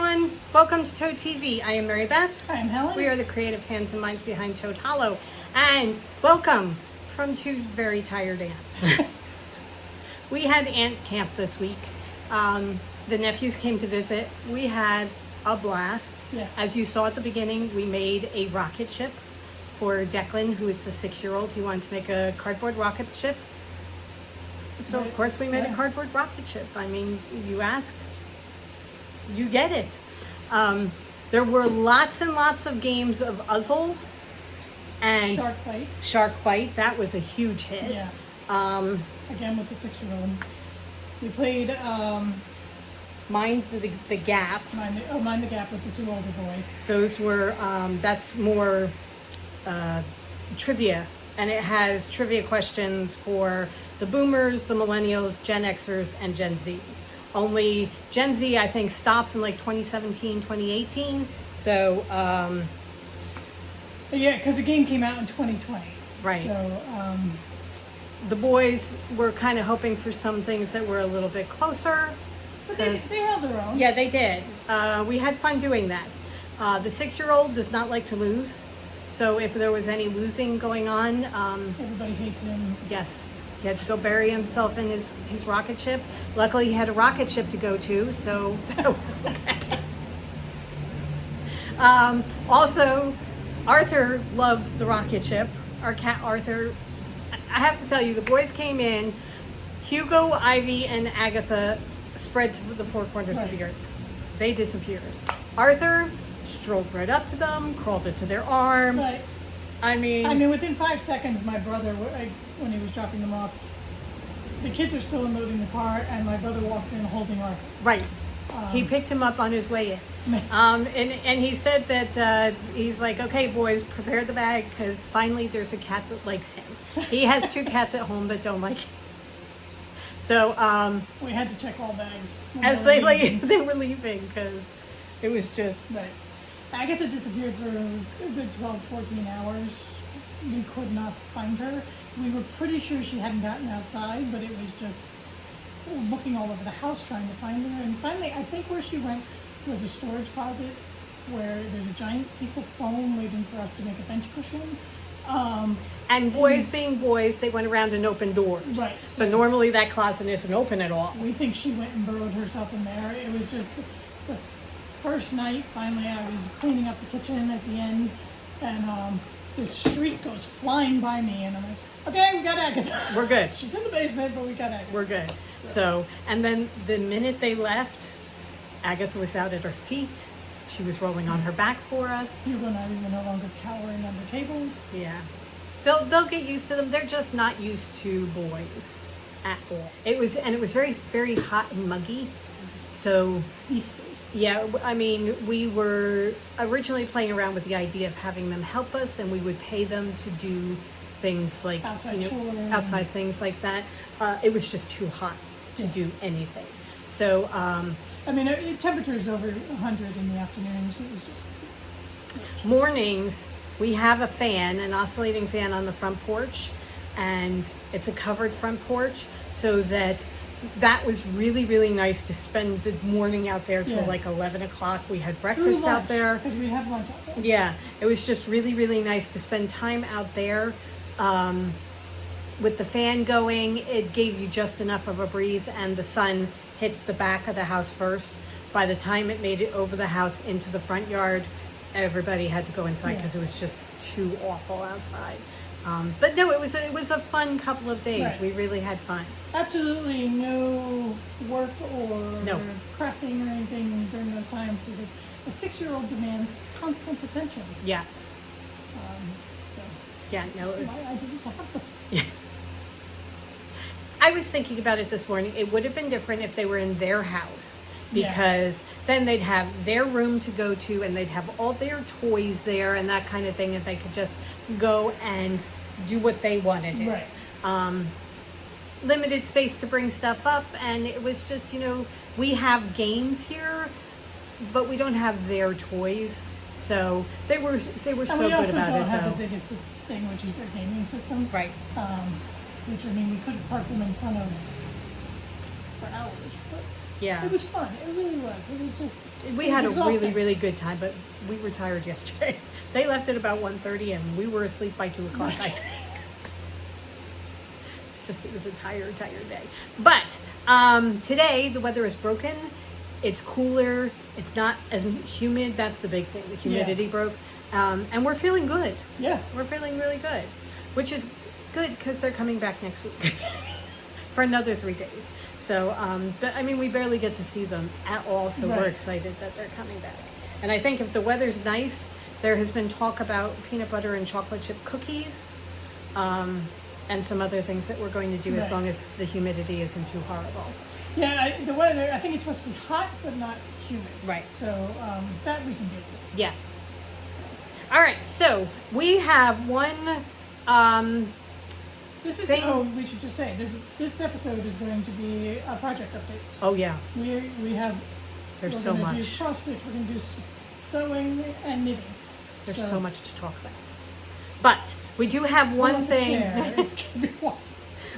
everyone. Welcome to Toad TV. I am Mary Beth. I am Helen. We are the creative hands and minds behind Toad Hollow. And welcome from two very tired aunts. We had aunt camp this week. The nephews came to visit. We had a blast. Yes. As you saw at the beginning, we made a rocket ship for Declan, who is the 6-year-old. He wanted to make a cardboard rocket ship. So of course we made a cardboard rocket ship. I mean, you ask, you get it. There were lots and lots of games of Uzzle and Shark Bite. That was a huge hit. Yeah. Again with the 6-year-old. We played Mind the Gap. Mind the Gap with the 2 older boys. Those were that's more trivia, and it has trivia questions for the boomers, the millennials, Gen Xers, and Gen Z. Only Gen Z, I think, stops in like 2017, 2018. So, yeah, because the game came out in 2020. Right. So, the boys were kind of hoping for some things that were a little bit closer. But they held their own. Yeah, they did. We had fun doing that. The 6-year-old does not like to lose. So if there was any losing going on... everybody hates him. Yes. He had to go bury himself in his rocket ship. Luckily, he had a rocket ship to go to, so that was okay. Also, Arthur loves the rocket ship. Our cat Arthur. I have to tell you, the boys came in. Hugo, Ivy, and Agatha spread to the 4 corners of the earth. They disappeared. Arthur strolled right up to them, crawled into their arms. Right. I mean, within 5 seconds, my brother, when he was dropping them off, the kids are still unloading the car, and my brother walks in holding Arthur. Right. He picked him up on his way in. And he said that he's like, okay, boys, prepare the bag, because finally there's a cat that likes him. He has 2 cats at home that don't like him. So we had to check all bags as they were leaving, because it was just... Right. Agatha disappeared for a good 12, 14 hours. We could not find her. We were pretty sure she hadn't gotten outside, but it was just looking all over the house trying to find her. And finally, I think where she went was a storage closet where there's a giant piece of foam waiting for us to make a bench cushion. And boys being boys, they went around and opened doors. Right. So normally that closet isn't open at all. We think she went and burrowed herself in there. It was just the first night, finally, I was cleaning up the kitchen at the end, and this streak goes flying by me, and I'm like, okay, we got Agatha. We're good. She's in the basement, but we got Agatha. We're good. So, and then the minute they left, Agatha was out at her feet. She was rolling on her back for us. Hugo and I were no longer cowering under tables. Yeah. They'll get used to them. They're just not used to boys at all. It was very, very hot and muggy. So, beastly. Yeah, I mean, we were originally playing around with the idea of having them help us, and we would pay them to do things like outside things like that. It was just too hot to do anything. So, temperatures over 100 in the afternoons. It was just mornings. We have a fan, an oscillating fan on the front porch, and it's a covered front porch, so that was really, really nice to spend the morning out there till like 11 o'clock. We had breakfast out there. Because we have lunch out there. Yeah, it was just really, really nice to spend time out there with the fan going. It gave you just enough of a breeze, and the sun hits the back of the house first. By the time it made it over the house into the front yard, everybody had to go inside because it was just too awful outside. But no, it was a fun couple of days. Right. We really had fun. Absolutely no work or crafting or anything during those times, because a 6-year-old demands constant attention. Yes. It was why I didn't have them. Yeah. I was thinking about it this morning. It would have been different if they were in their house, because then they'd have their room to go to, and they'd have all their toys there and that kind of thing, and they could just go and do what they want to do. Right. Limited space to bring stuff up, and it was just, we have games here, but we don't have their toys. So they were so good about it, though. We also don't have the biggest thing, which is their gaming system. Right. Which, we could have parked them in front of for hours. But Yeah. It was fun. It really was. It was just. We it was had a exhausting. really, really good time, but we were tired yesterday. They left at about 1:30 and we were asleep by 2 o'clock, I think. It was a tired day. But today the weather is broken. It's cooler. It's not as humid. That's the big thing. The humidity broke. And we're feeling good. Yeah. We're feeling really good, which is good because they're coming back next week for another 3 days. So, but I mean, we barely get to see them at all. So we're excited that they're coming back. And I think if the weather's nice, there has been talk about peanut butter and chocolate chip cookies. And some other things that we're going to do as long as the humidity isn't too horrible. Yeah, the weather, I think it's supposed to be hot, but not humid. Right. So that we can deal with. Yeah. All right, so we have one This is thing. oh, we should just say this episode is going to be a project update. Oh, yeah. We have. There's so much. We're going to do cross stitch. We're going to do sewing and knitting. There's so much to talk about. But we do have one thing. It's gonna be one.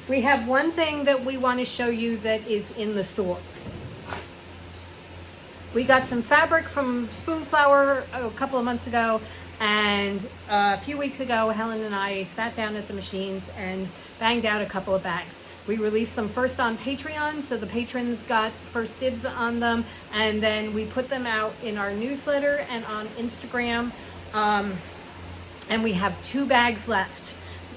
We have one thing that we want to show you that is in the store. We got some fabric from Spoonflower a couple of months ago, and a few weeks ago, Helen and I sat down at the machines and banged out a couple of bags. We released them first on Patreon, so the patrons got first dibs on them, and then we put them out in our newsletter and on Instagram. And we have 2 bags left.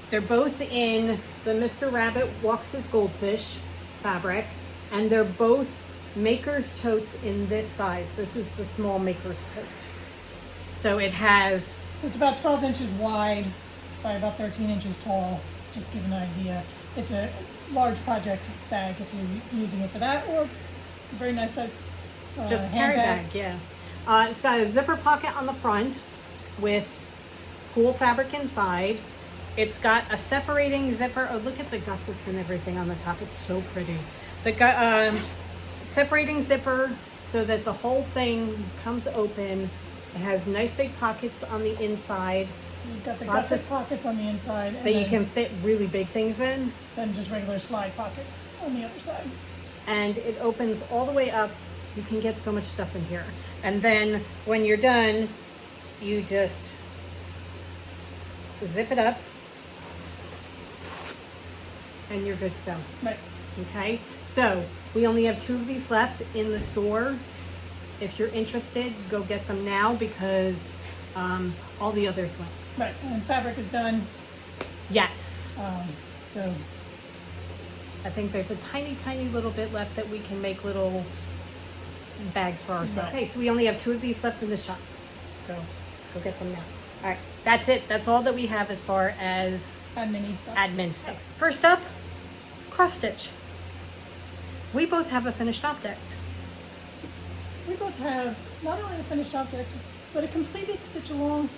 They're both in the Mr. Rabbit Walks His Goldfish fabric, and they're both Maker's Totes in this size. This is the small Maker's Tote. So it has... So it's about 12 inches wide by about 13 inches tall, just to give an idea. It's a large project bag if you're using it for that, or a very nice size just carry bag, yeah. It's got a zipper pocket on the front with cool fabric inside. It's got a separating zipper. Oh, look at the gussets and everything on the top. It's so pretty. The separating zipper so that the whole thing comes open. It has nice big pockets on the inside. So you've got the gusset pockets on the inside. That you can fit really big things in. Then just regular slide pockets on the other side. And it opens all the way up. You can get so much stuff in here. And then when you're done, you just zip it up and you're good to go. Right. Okay, so we only have 2 of these left in the store. If you're interested, go get them now because all the others went. Right, and fabric is done. Yes. So I think there's a tiny, tiny little bit left that we can make little bags for ourselves. Nice. Okay, so we only have 2 of these left in the shop. So go get them now. All right, that's it. That's all that we have as far as admin stuff. First up, cross stitch. We both have a finished object. We both have not only a finished object, but a completed stitch along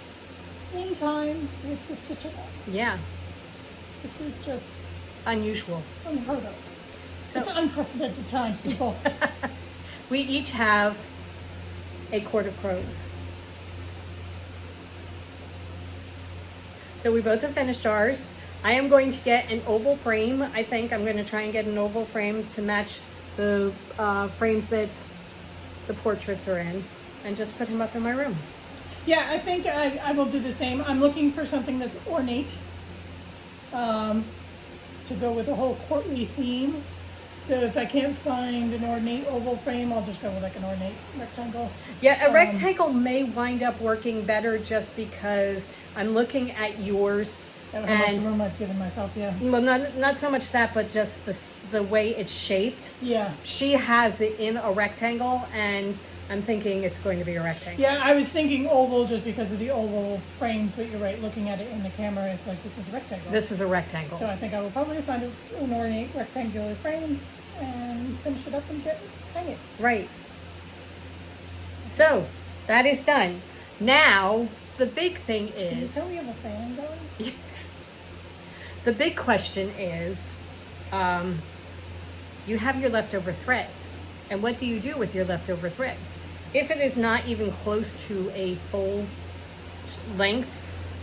in time with the stitch along. Yeah. This is just unusual. Unheard of. So, it's unprecedented times, people. We each have a Court of Crows. So we both have finished ours. I am going to get an oval frame. I think I'm going to try and get an oval frame to match the frames that the portraits are in and just put him up in my room. Yeah, I think I will do the same. I'm looking for something that's ornate to go with a whole courtly theme. So if I can't find an ornate oval frame, I'll just go with like an ornate rectangle. Yeah, a rectangle may wind up working better just because I'm looking at yours. How much room I've given myself, yeah. Well, not so much that, but just the way it's shaped. Yeah. She has it in a rectangle, and I'm thinking it's going to be a rectangle. Yeah, I was thinking oval just because of the oval frames, but you're right, looking at it in the camera, it's like, this is a rectangle. This is a rectangle. So I think I will probably find an ornate rectangular frame and finish it up and hang it. Right. So, that is done. Now, the big thing is... Can you tell we have a fan going? The big question is, you have your leftover threads. And what do you do with your leftover threads? If it is not even close to a full length,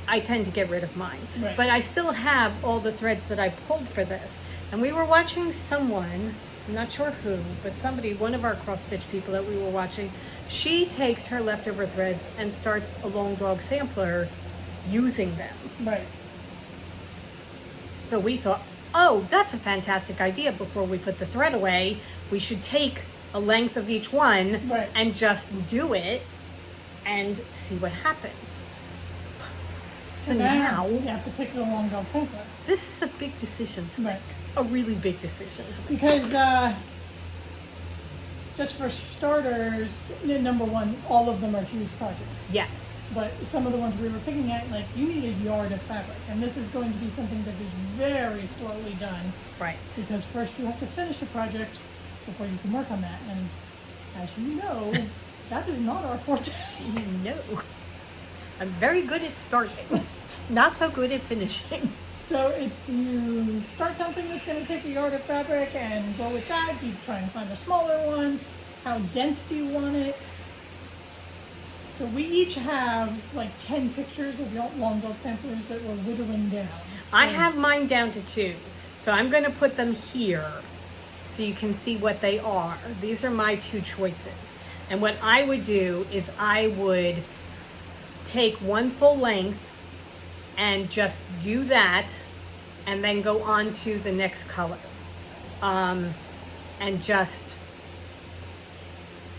I tend to get rid of mine. Right. But I still have all the threads that I pulled for this. And we were watching someone I'm not sure who, but somebody, one of our cross stitch people that we were watching, she takes her leftover threads and starts a long dog sampler using them. Right. So we thought, oh, that's a fantastic idea. Before we put the thread away, we should take a length of each one Right. and just do it and see what happens. So now you have to pick the long dog sampler. this is a big decision to make. Right. A really big decision. Because just for starters, number one, all of them are huge projects. Yes. But some of the ones we were picking at, like, you need a yard of fabric. And this is going to be something that is very slowly done. Right. Because first you have to finish a project before you can work on that. And as you know, that is not our forte. No. I'm very good at starting. Not so good at finishing. So it's, do you start something that's going to take a yard of fabric and go with that? Do you try and find a smaller one? How dense do you want it? So we each have like 10 pictures of long dog samplers that we're whittling down. I have mine down to 2. So I'm going to put them here so you can see what they are. These are my 2 choices. And what I would do is I would take one full length and just do that and then go on to the next color. And just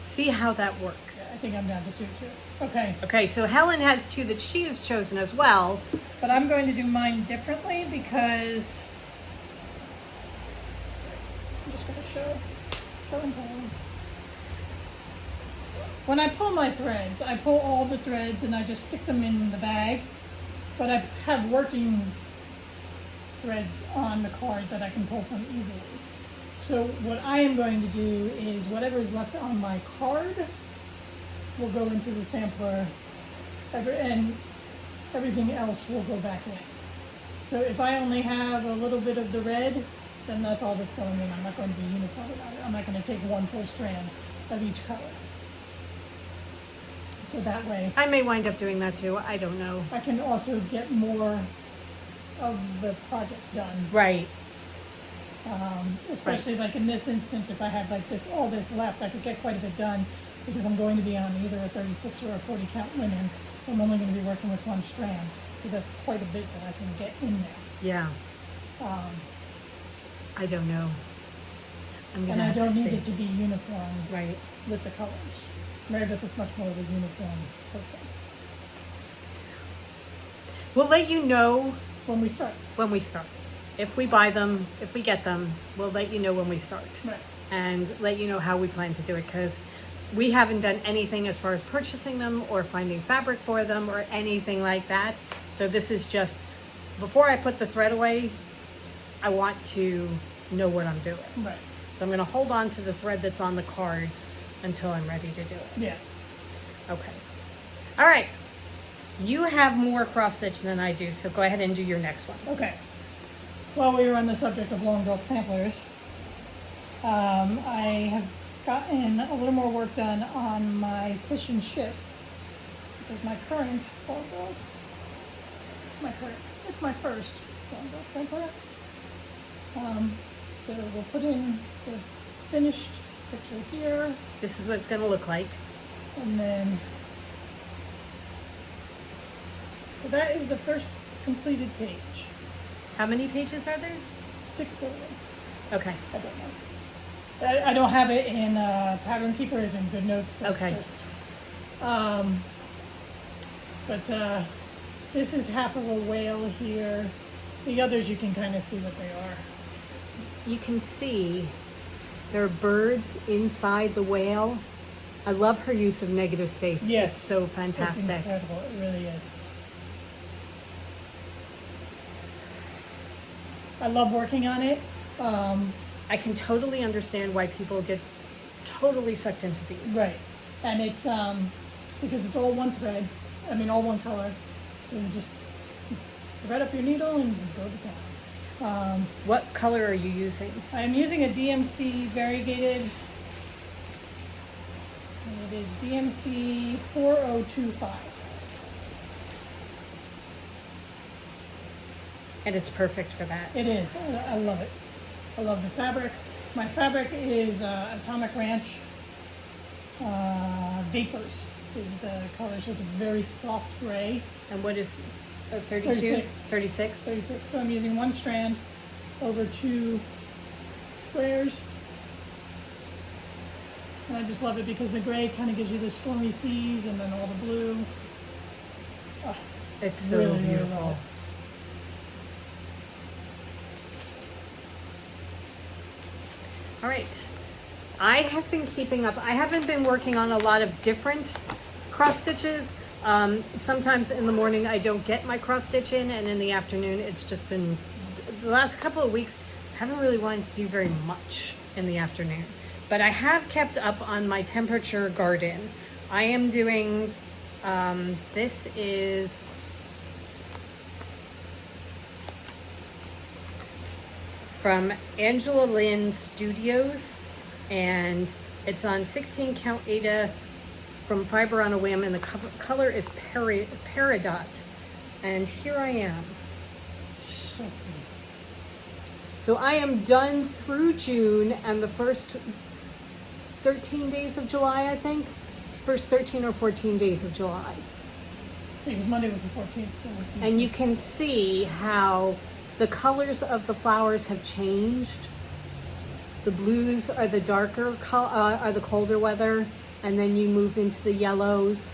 see how that works. I think I'm down to 2 too. Okay, Okay, so Helen has 2 that she has chosen as well. but I'm going to do mine differently because I'm just going to show and tell. When I pull my threads, I pull all the threads and I just stick them in the bag, but I have working threads on the card that I can pull from easily. So what I am going to do is whatever is left on my card will go into the sampler, and everything else will go back in. So if I only have a little bit of the red, then that's all that's going in. I'm not going to be uniform about it. I'm not going to take one full strand of each color. So that way I may wind up doing that too. I don't know. I can also get more of the project done. Right. Especially like in this instance, if I had like all this left, I could get quite a bit done because I'm going to be on either a 36 or a 40 count linen. So I'm only going to be working with one strand. So that's quite a bit that I can get in there. Yeah. I don't know. I'm And gonna I have don't to need see. it to be uniform Right. with the colors. Meredith is much more of a uniform person. We'll let you know When we start. when we start. If we buy them, if we get them, we'll let you know when we start. Right. And let you know how we plan to do it, because we haven't done anything as far as purchasing them or finding fabric for them or anything like that. So this is just, before I put the thread away, I want to know what I'm doing. Right. So I'm going to hold on to the thread that's on the cards until I'm ready to do it. Yeah. Okay. All right. You have more cross stitch than I do, so go ahead and do your next one. Okay. While we were on the subject of long dog samplers, I have gotten a little more work done on my fish and chips, which is my current long dog. It's my first long dog sampler. So we'll put in the finished picture here, This is what it's going to look like. and then, so that is the first completed page. How many pages are there? 6 billion. Okay. I don't know. I don't have it in Pattern Keeper. It's in Good Notes. So Okay. It's just, but this is half of a whale here. The others you can kind of see what they are. You can see there are birds inside the whale. I love her use of negative space. Yes. It's so It's fantastic. incredible. It really is. I love working on it. I can totally understand why people get totally sucked into these. Right. And it's because it's all one thread. I mean, all one color. So you just thread up your needle and go to town. What color are you using? I'm using a DMC variegated, and it is DMC 4025. And it's perfect for that. It is. I love it. I love the fabric. My fabric is Atomic Ranch Vapors is the color, so it's a very soft gray. And what is 32? 36. 36? 36. So I'm using one strand over 2 squares. And I just love it because the gray kind of gives you the stormy seas and then all the blue. Oh, It's so really, really beautiful. love it. All right. I have been keeping up. I haven't been working on a lot of different cross stitches. Sometimes in the morning I don't get my cross stitch in, and in the afternoon it's just been, the last couple of weeks, I haven't really wanted to do very much in the afternoon. But I have kept up on my temperature garden. I am doing, this is from Angela Lynne Studios, and it's on 16 count Aida from Fiber on a Whim, and the color is Peridot. And here I am. So pretty. So I am done through June and the first 13 days of July, I think. First 13 or 14 days of July. Because Monday was the 14th. So And you can see how the colors of the flowers have changed. The blues are the darker, are the colder weather, and then you move into the yellows,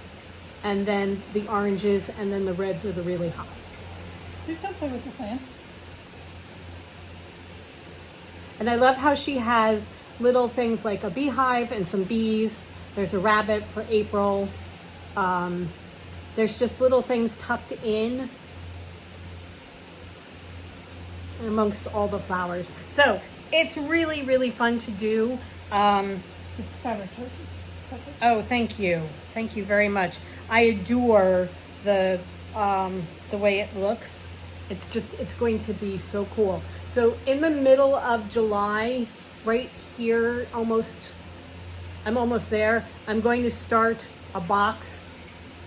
and then the oranges, and then the reds are the really hots. please don't play with the fan. And I love how she has little things like a beehive and some bees. There's a rabbit for April. There's just little things tucked in amongst all the flowers. So it's really, really fun to do. The fabric choice is perfect. Oh, thank you. Thank you very much. I adore the way it looks. It's going to be so cool. So in the middle of July, right here, I'm almost there. I'm going to start a box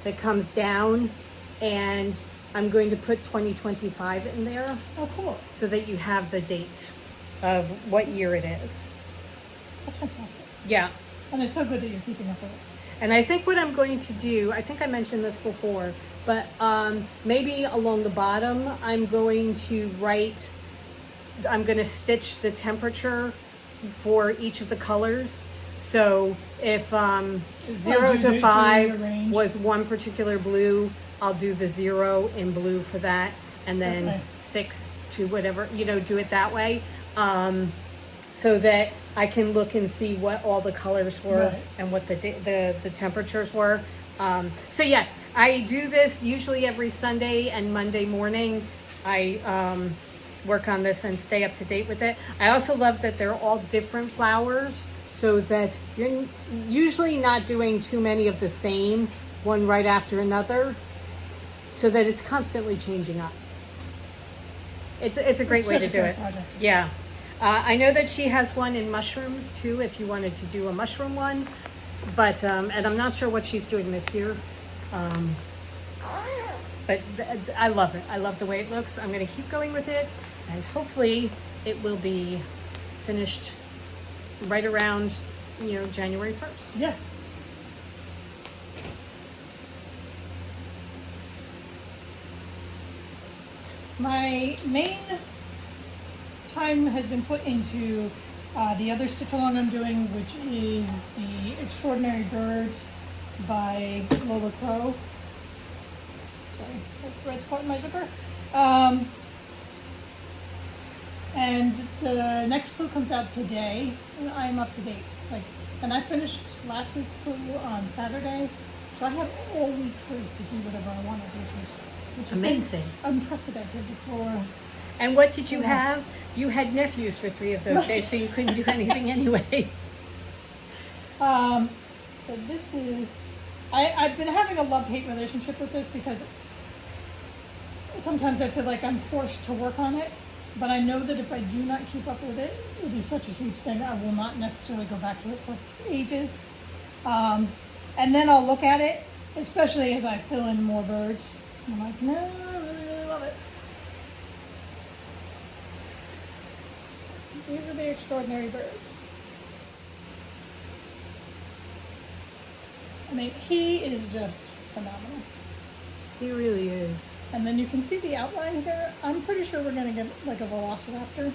that comes down, and I'm going to put 2025 in there Oh, cool. so that you have the date of what year it is. That's fantastic. Yeah. And it's so good that you're keeping up with it. And I think what I'm going to do, I think I mentioned this before, but maybe along the bottom, I'm going to stitch the temperature for each of the colors. So if 0 to 5 was one particular blue, I'll do the 0 in blue for that, and then Okay. 6 to whatever, do it that way. So that I can look and see what all the colors were Right. and what the temperatures were. So yes, I do this usually every Sunday and Monday morning. I work on this and stay up to date with it. I also love that they're all different flowers, so that you're usually not doing too many of the same, one right after another, so that it's constantly changing up. It's a great way to do it. Project. Yeah. I know that she has one in mushrooms too, if you wanted to do a mushroom one. But, and I'm not sure what she's doing this year. But I love it. I love the way it looks. I'm going to keep going with it. And hopefully it will be finished right around, January 1st. Yeah. My main time has been put into the other stitch along I'm doing, which is the Extraordinary Birds by Lola Crow. Sorry, the thread's caught in my zipper. And the next clue comes out today, and I'm up to date. And I finished last week's clue on Saturday, so I have all week free to do whatever I wanted, which is Amazing. unprecedented for. And what did you Yes. have? You had nephews for 3 of those days, so you couldn't do anything anyway. So this is, I've been having a love-hate relationship with this because sometimes I feel like I'm forced to work on it, but I know that if I do not keep up with it, it is such a huge thing. I will not necessarily go back to it for ages. And then I'll look at it, especially as I fill in more birds. I'm like, no, I really, really love it. these are the extraordinary birds. I mean, he is just phenomenal. He really is. And then you can see the outline here. I'm pretty sure we're gonna get like a velociraptor.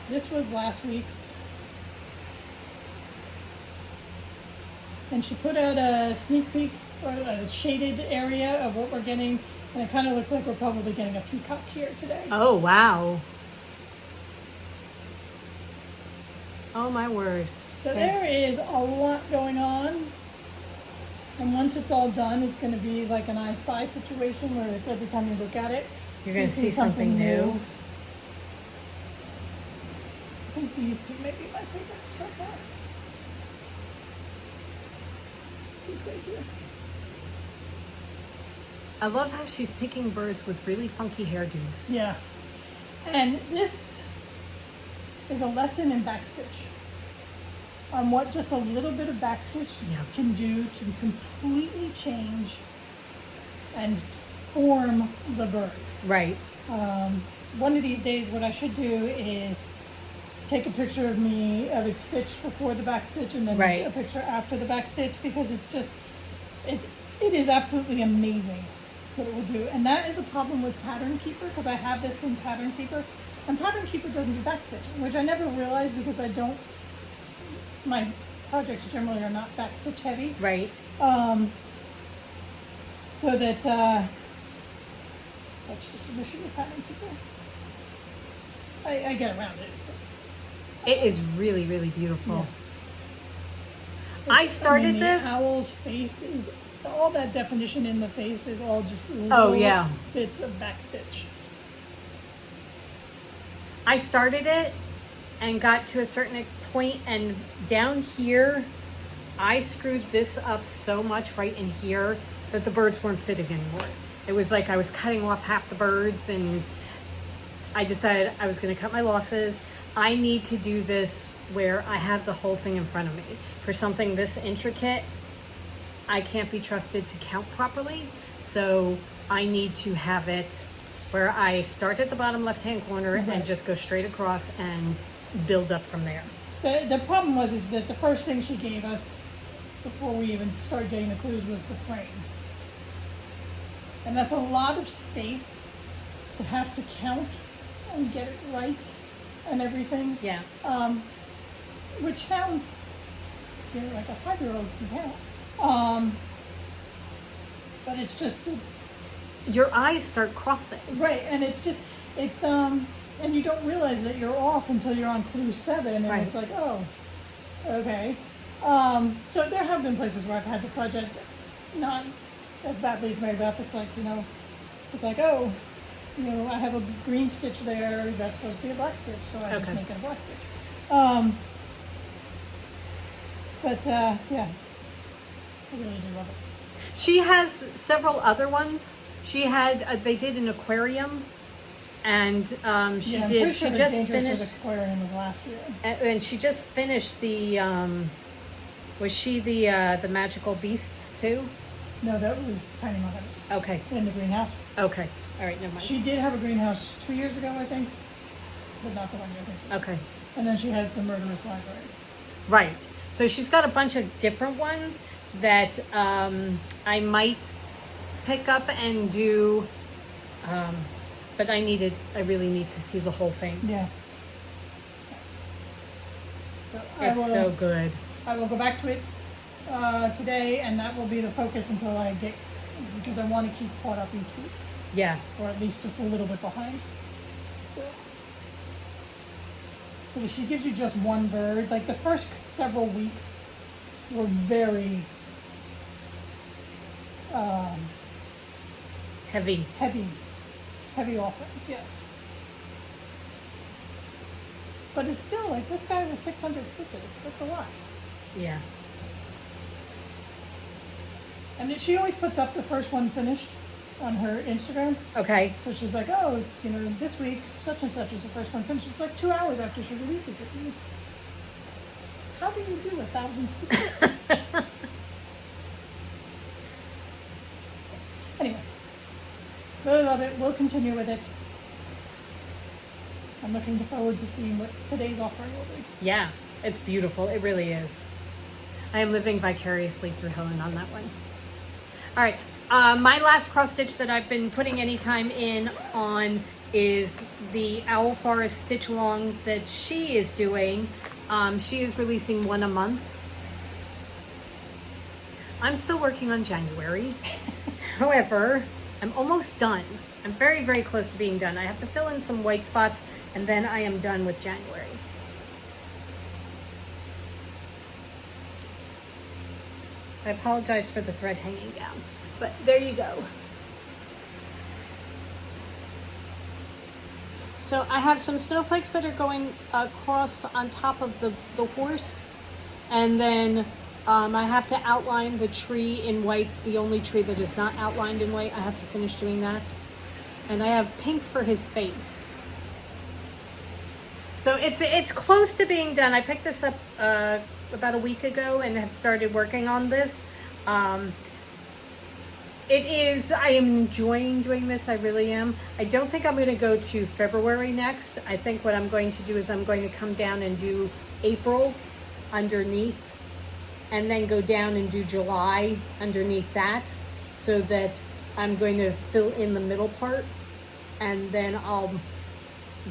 This was last week's. And she put out a sneak peek or a shaded area of what we're getting. And it kind of looks like we're probably getting a peacock here today. Oh, wow. Oh, my word. So there is a lot going on. And once it's all done, it's going to be like an I Spy situation where it's every time you look at it, You're going to see something new. I think these two may be my favorites so far. These guys here. I love how she's picking birds with really funky hairdos. Yeah. And this is a lesson in backstitch. On what just a little bit of backstitch can do to completely change and form the bird. Right. One of these days, what I should do is take a picture of it stitched before the backstitch and then a picture after the backstitch, because it's just, it is absolutely amazing what it will do. And that is a problem with Pattern Keeper, because I have this in Pattern Keeper, and Pattern Keeper doesn't do backstitching, which I never realized because my projects generally are not backstitch heavy. Right. So that, that's just an issue with Pattern Keeper. I get around it. It is really, really beautiful. Yeah. I started the this. Owl's face is, all that definition in the face is all just bits of backstitch. I started it and got to a certain point, and down here, I screwed this up so much right in here that the birds weren't fitting anymore. It was like I was cutting off half the birds, and I decided I was going to cut my losses. I need to do this where I have the whole thing in front of me. For something this intricate, I can't be trusted to count properly, so I need to have it where I start at the bottom left-hand corner and just go straight across and build up from there. The problem was that the first thing she gave us before we even started getting the clues was the frame. And that's a lot of space to have to count and get it right and everything. Yeah. Which sounds like a 5-year-old can count. But it's just... Your eyes start crossing. Right, and it's and you don't realize that you're off until you're on clue 7, and it's like, oh, okay. So there have been places where I've had the project not as badly as Mary Beth. It's like, it's like, oh, I have a green stitch there, that's supposed to be a black stitch, so I just make it a black stitch. Yeah, I really do love it. She has several other ones. She had, they did an aquarium, and she just finished. Aquarium was last year. And she just finished the, was she the Magical Beasts too? No, that was Tiny Mothers. Okay. In the greenhouse. Okay. All right, never mind. She did have a greenhouse 2 years ago, I think, but not the one you're thinking. Okay. And then she has the Murderous Library. Right. So she's got a bunch of different ones that I might pick up and do, but I really need to see the whole thing. Yeah. So It's so good. I will go back to it today, and that will be the focus until I get, because I want to keep caught up each week. Yeah. Or at least just a little bit behind. So, but if she gives you just one bird, like the first several weeks were very heavy offerings, yes. But it's still like, this guy was 600 stitches. That's a lot. Yeah. And then she always puts up the first one finished on her Instagram. Okay. So she's like, oh, this week such and such is the first one finished. It's like 2 hours after she releases it. How do you do 1,000 stitches? Anyway, Really love it. We'll continue with it. I'm looking forward to seeing what today's offering will be. Yeah, it's beautiful. It really is. I am living vicariously through Helen on that one. All right. My last cross stitch that I've been putting any time in on is the Owl Forest stitch along that she is doing. She is releasing one a month. I'm still working on January. However, I'm almost done. I'm very, very close to being done. I have to fill in some white spots and then I am done with January. I apologize for the thread hanging down, but there you go. So I have some snowflakes that are going across on top of the horse, and then I have to outline the tree in white, the only tree that is not outlined in white. I have to finish doing that. And I have pink for his face. So it's close to being done. I picked this up about a week ago and have started working on this. I am enjoying doing this, I really am. I don't think I'm going to go to February next. I think what I'm going to do is I'm going to come down and do April underneath, and then go down and do July underneath that, so that I'm going to fill in the middle part, and then I'll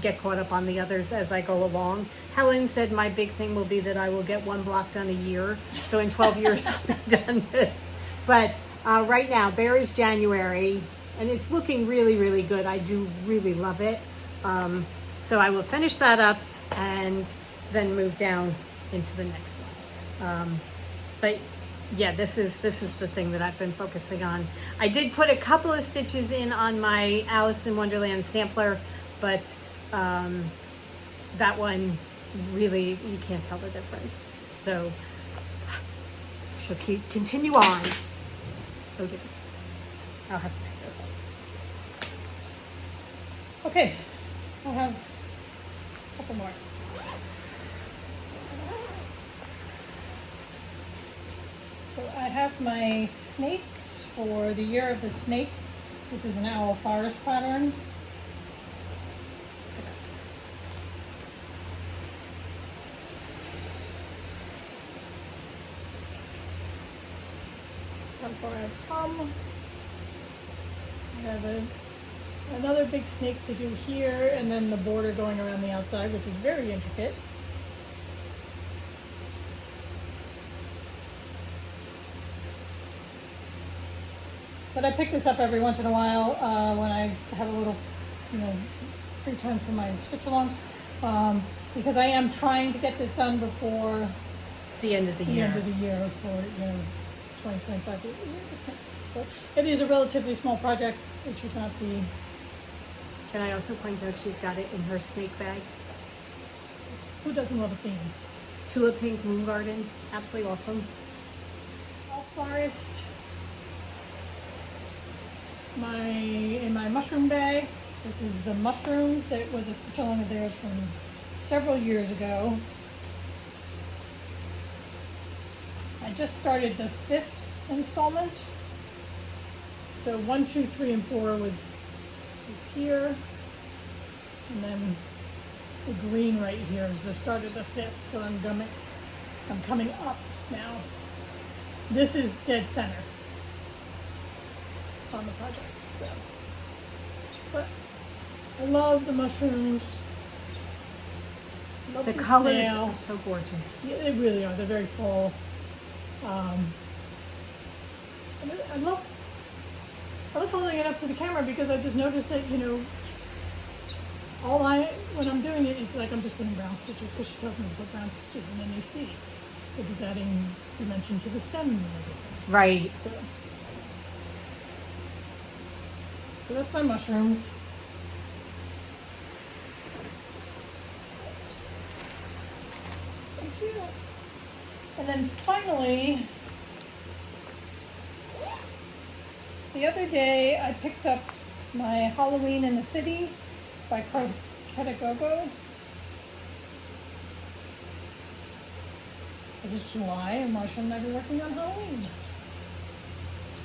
get caught up on the others as I go along. Helen said my big thing will be that I will get one block done a year. So in 12 years I'll be done this. But right now there is January and it's looking really, really good. I do really love it. So I will finish that up and then move down into the next one. But yeah, this is the thing that I've been focusing on. I did put a couple of stitches in on my Alice in Wonderland sampler, but that one really, you can't tell the difference. So she'll continue on. Oh dear. I'll have to pick this up. Okay, I'll have a couple more. So I have my snakes for the Year of the Snake. This is an Owl Forest pattern. For a plum. I have another big snake to do here, and then the border going around the outside, which is very intricate. But I pick this up every once in a while when I have a little, free time for my stitch-alongs, because I am trying to get this done before The end of the year. For 2025. So it is a relatively small project. It should not be. Can I also point out she's got it in her snake bag? Who doesn't love a theme? Tula Pink Moon Garden, absolutely awesome. Owl Forest. In my mushroom bag. This is the mushrooms that was a stitch along of theirs from several years ago. I just started the 5th installment. So 1, 2, 3, and 4 is here. And then the green right here is the start of the 5th. So I'm coming up now. This is dead center on the project. So, but I love the mushrooms. Love The colors snail. are so gorgeous. Yeah, they really are. They're very full. I love holding it up to the camera because I just noticed that, when I'm doing it, it's like I'm just putting brown stitches because she tells me to put brown stitches, and then you see it is adding dimension to the stems and everything. Right. So that's my mushrooms. Thank you. And then finally, the other day I picked up my Halloween in the City by Croccetteagogo. This is July, and Marcia and I will be working on Halloween.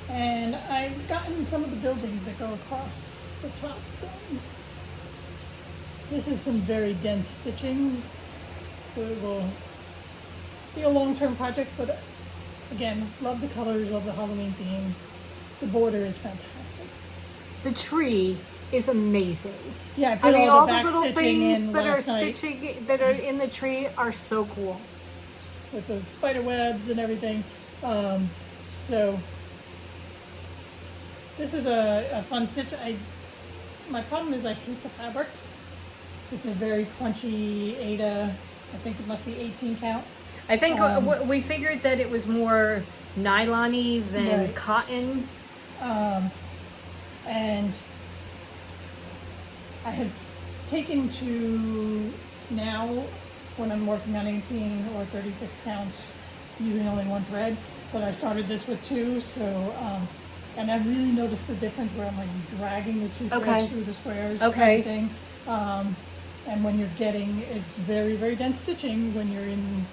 And I've gotten some of the buildings that go across the top done. This is some very dense stitching, so it will be a long-term project, but again, love the colors, love the Halloween theme. The border is fantastic. The tree is amazing. Yeah, I I put mean, all all the the back little stitching things in that are last night stitching that are in the tree are so cool. with the spider webs and everything. So this is a fun stitch. My problem is I hate the fabric. It's a very crunchy Ada. I think it must be 18 count. I think we figured that it was more nylon-y than Right. cotton. And I have taken to now, when I'm working on 18 or 36 counts, using only one thread, but I started this with two, so, and I really noticed the difference where I'm like dragging the two threads Okay. through the squares Okay. and everything. And when you're getting, it's very, very dense stitching when you're in,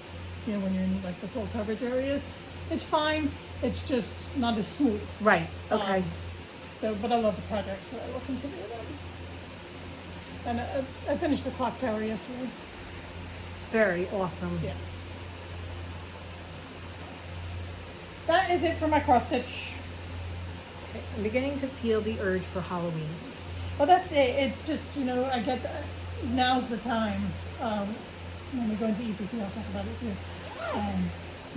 when you're in like the full coverage areas. It's fine, it's just not as smooth. Right. Okay. So, but I love the project, so I will continue them. And I finished the clock tower yesterday. Very awesome. Yeah. That is it for my cross stitch. Okay, I'm beginning to feel the urge for Halloween. Well, that's it. It's just, I get that. Now's the time. When we go into EPP, I'll talk about it too.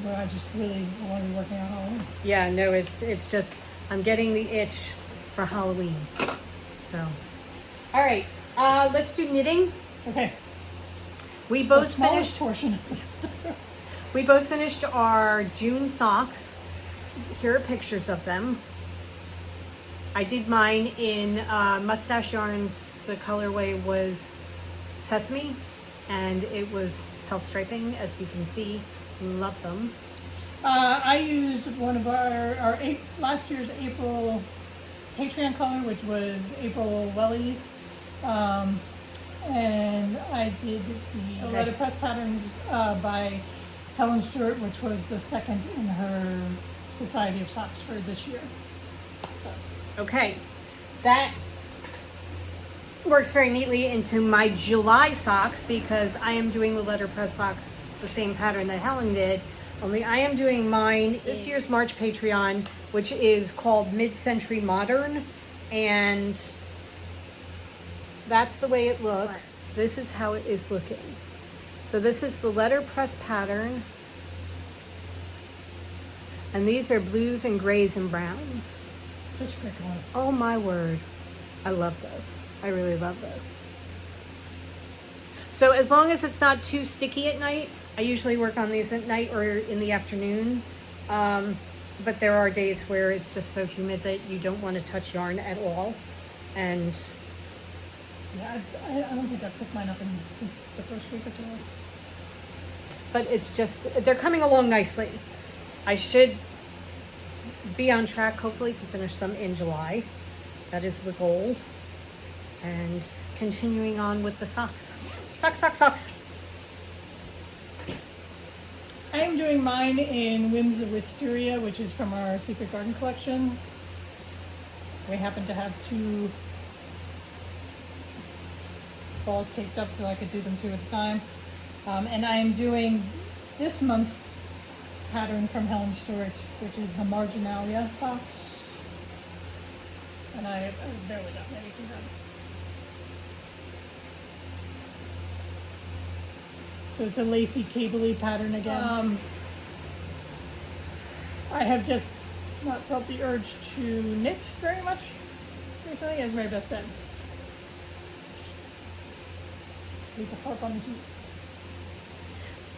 Where I just really want to be working on Halloween. Yeah. No, it's just I'm getting the itch for Halloween. So, all right. Let's do knitting. Okay. We The both smallest finished. portion. We both finished our June socks. Here are pictures of them. I did mine in Mustache Yarns. The colorway was Sesame, and it was self-striping, as you can see. Love them. I used one of our last year's April Patreon color, which was April Wellies. And I did the letterpress patterns by Helen Stewart, which was the second in her Society of Socks for this year. So. Okay, that works very neatly into my July socks because I am doing the letterpress socks the same pattern that Helen did, only I am doing mine this year's March Patreon, which is called Mid-Century Modern, and that's the way it looks. This is how it is looking. So this is the letterpress pattern, and these are blues and grays and browns. Such a great color. Oh my word. I love this. I really love this. So as long as it's not too sticky at night, I usually work on these at night or in the afternoon. But there are days where it's just so humid that you don't want to touch yarn at all. And Yeah, I don't think I've picked mine up since the first week or two. but it's just, they're coming along nicely. I should be on track, hopefully, to finish them in July. That is the goal. And continuing on with the socks. Socks, socks, socks. I am doing mine in Whims of Wisteria, which is from our Secret Garden collection. We happen to have two balls caked up so I could do them two at a time. And I am doing this month's pattern from Helen Stewart, which is the Marginalia Socks. And I barely got anything done. So it's a lacy, cable-y pattern again. I have just not felt the urge to knit very much recently, as Mary Beth said. Need to harp on the heat.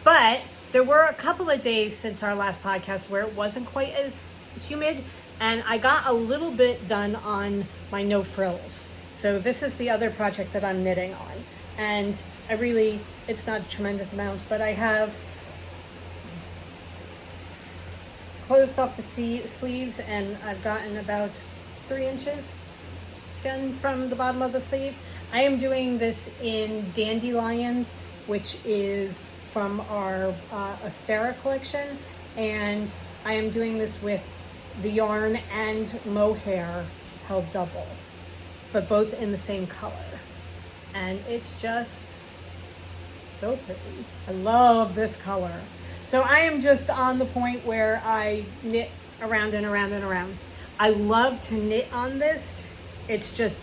But there were a couple of days since our last podcast where it wasn't quite as humid, and I got a little bit done on my no frills. So this is the other project that I'm knitting on. And it's not a tremendous amount, but I have closed off the sleeves, and I've gotten about 3 inches done from the bottom of the sleeve. I am doing this in Dandelions, which is from our Astera collection, and I am doing this with the yarn and mohair held double. but both in the same color. And it's just so pretty. I love this color. So I am just on the point where I knit around and around and around. I love to knit on this. It's just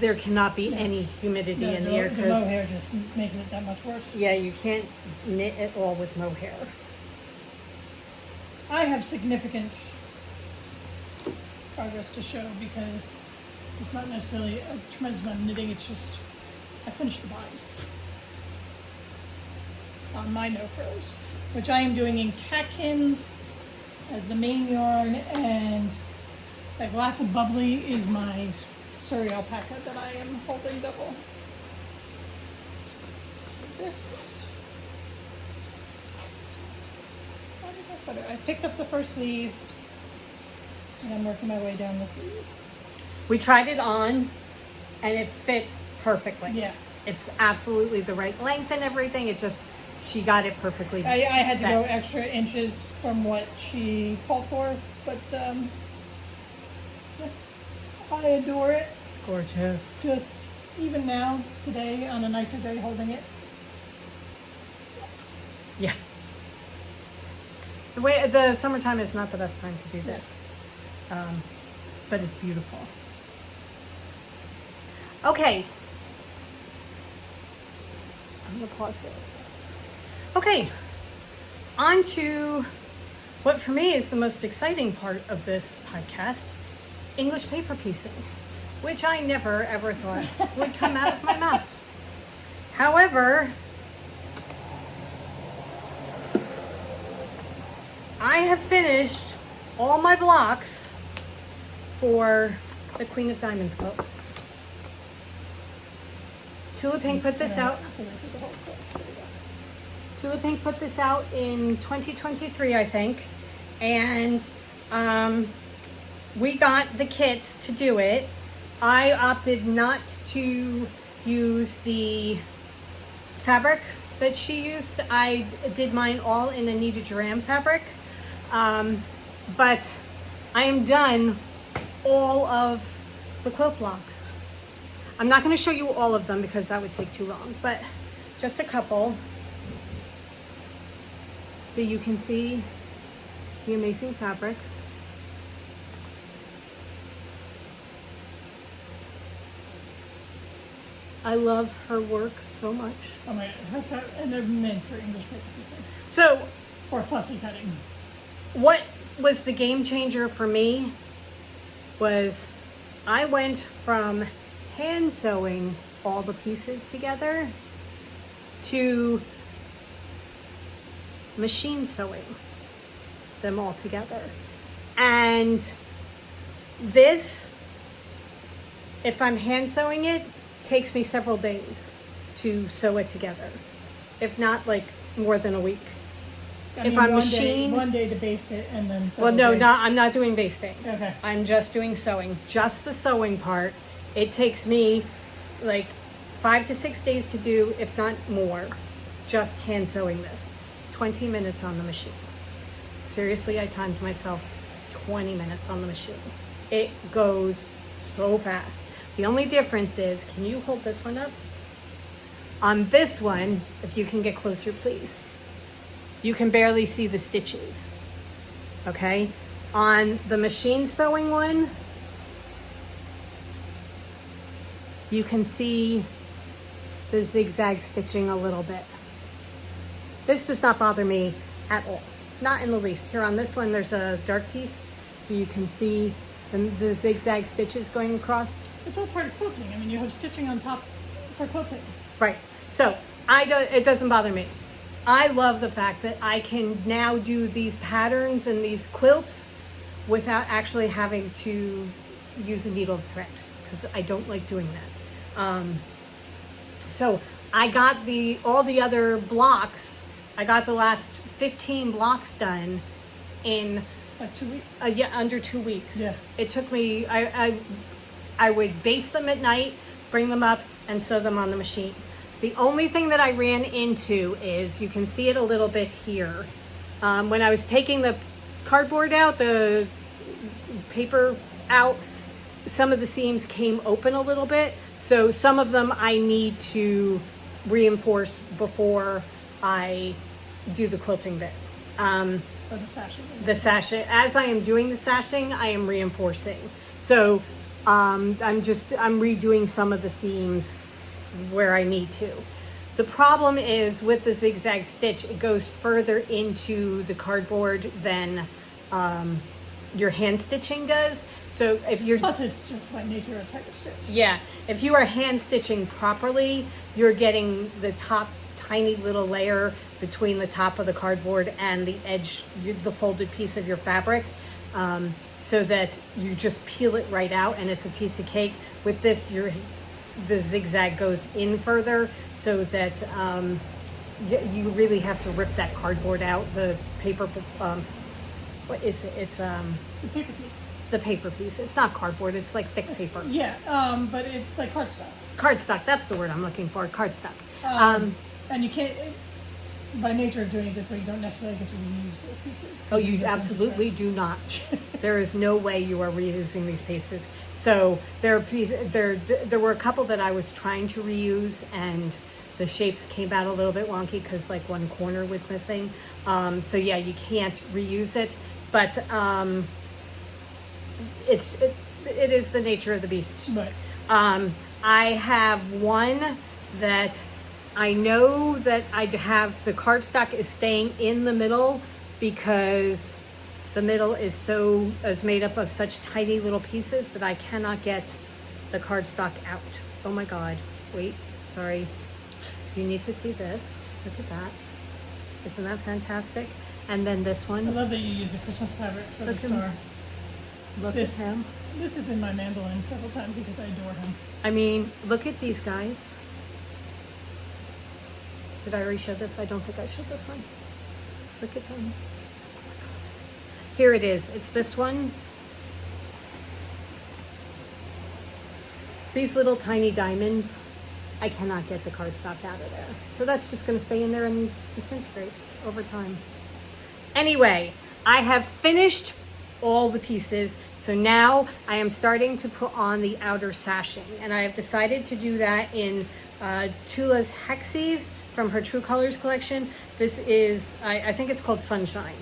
there cannot be any humidity in the air. The mohair just makes it that much worse. Yeah, you can't knit at all with mohair. I have significant progress to show because it's not necessarily a tremendous amount of knitting, it's just I finished the body on my No Frills, which I am doing in catkins as the main yarn, and that glass of bubbly is my Surrey alpaca that I am holding double. So this, I think that's better. I picked up the first sleeve and I'm working my way down the sleeve. We tried it on and it fits perfectly. Yeah. It's absolutely the right length and everything. It just, she got it perfectly. I had set. to go extra inches from what she called for, but yeah, I adore it. Gorgeous. Just even now, today, on a nicer day, holding it. Yeah. The summertime is not the best time to do this, but it's beautiful. Okay. I'm gonna pause it. Okay, on to what for me is the most exciting part of this podcast, English paper piecing, which I never ever thought would come out of my mouth. However, I have finished all my blocks for the Queen of Diamonds quilt. Tula Pink put this out. So this is the whole quilt. There we go. Tula Pink put this out in 2023, I think, and we got the kits to do it. I opted not to use the fabric that she used. I did mine all in a Nita Duran fabric, but I am done all of the quilt blocks. I'm not going to show you all of them because that would take too long, but just a couple. So you can see the amazing fabrics. I love her work so much. Oh my God, and they're meant for English paper piecing. So, Or fussy cutting. what was the game changer for me was I went from hand sewing all the pieces together to machine sewing them all together. And this, if I'm hand sewing it, takes me several days to sew it together. If not like more than a week. If I'm one day to baste it and then sew. Well, no, I'm not doing basting. Okay. I'm just doing sewing. Just the sewing part. It takes me like 5 to 6 days to do, if not more, just hand sewing this. 20 minutes on the machine. Seriously, I timed myself 20 minutes on the machine. It goes so fast. The only difference is, can you hold this one up? On this one, if you can get closer, please, you can barely see the stitches, okay? On the machine sewing one, you can see the zigzag stitching a little bit. This does not bother me at all, not in the least. Here on this one, there's a dark piece, so you can see the zigzag stitches going across. It's all part of quilting. I mean, you have stitching on top for quilting. Right. So it doesn't bother me. I love the fact that I can now do these patterns and these quilts without actually having to use a needle and thread, because I don't like doing that. So I got all the other blocks. I got the last 15 blocks done in Like 2 weeks? under 2 weeks. Yeah. It took me, I would baste them at night, bring them up, and sew them on the machine. The only thing that I ran into is, you can see it a little bit here. When I was taking the cardboard out, the paper out, some of the seams came open a little bit. So some of them I need to reinforce before I do the quilting bit. Or the sashing. The sashing, as I am doing the sashing, I am reinforcing. So I'm redoing some of the seams where I need to. The problem is with the zigzag stitch, it goes further into the cardboard than your hand stitching does. So if you're... Plus it's just by nature a tighter stitch. Yeah, if you are hand stitching properly, you're getting the top tiny little layer between the top of the cardboard and the edge, the folded piece of your fabric, so that you just peel it right out and it's a piece of cake. With this, the zigzag goes in further, so that you really have to rip that cardboard out. The paper, what is it? It's The paper piece. the paper piece. It's not cardboard. It's like thick paper. Yeah, but it's like cardstock. Cardstock. That's the word I'm looking for. Cardstock. And you can't, by nature of doing it this way, you don't necessarily get to reuse those pieces. Oh, you absolutely do not. There is no way you are reusing these pieces. So there were a couple that I was trying to reuse, and the shapes came out a little bit wonky because like one corner was missing. So yeah, you can't reuse it, but it is the nature of the beast. Right. I have one that I know that I have, the cardstock is staying in the middle because the middle is made up of such tiny little pieces that I cannot get the cardstock out. Oh my God, wait, sorry. You need to see this. Look at that. Isn't that fantastic? And then this one. I love that you use a Christmas fabric for the star. Look at him. This is in my mandolin several times because I adore him. I mean, look at these guys. Did I already show this? I don't think I showed this one. Look at them. Here it is. It's this one. These little tiny diamonds. I cannot get the cardstock out of there. So that's just going to stay in there and disintegrate over time. Anyway, I have finished all the pieces. So now I am starting to put on the outer sashing. And I have decided to do that in Tula's Hexes from her True Colors collection. This is, I think it's called Sunshine.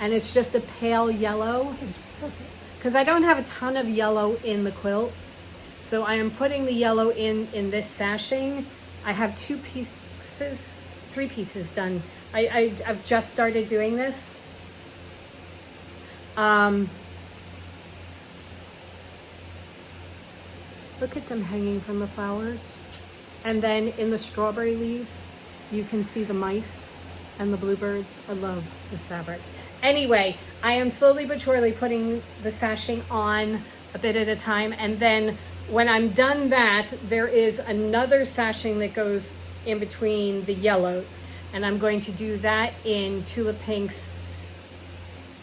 And it's just a pale yellow. It's perfect. Because I don't have a ton of yellow in the quilt. So I am putting the yellow in this sashing. I have 3 pieces done. I've just started doing this. Look at them hanging from the flowers. And then in the strawberry leaves, you can see the mice and the bluebirds. I love this fabric. Anyway, I am slowly but surely putting the sashing on a bit at a time. And then when I'm done that, there is another sashing that goes in between the yellows. And I'm going to do that in Tula Pink's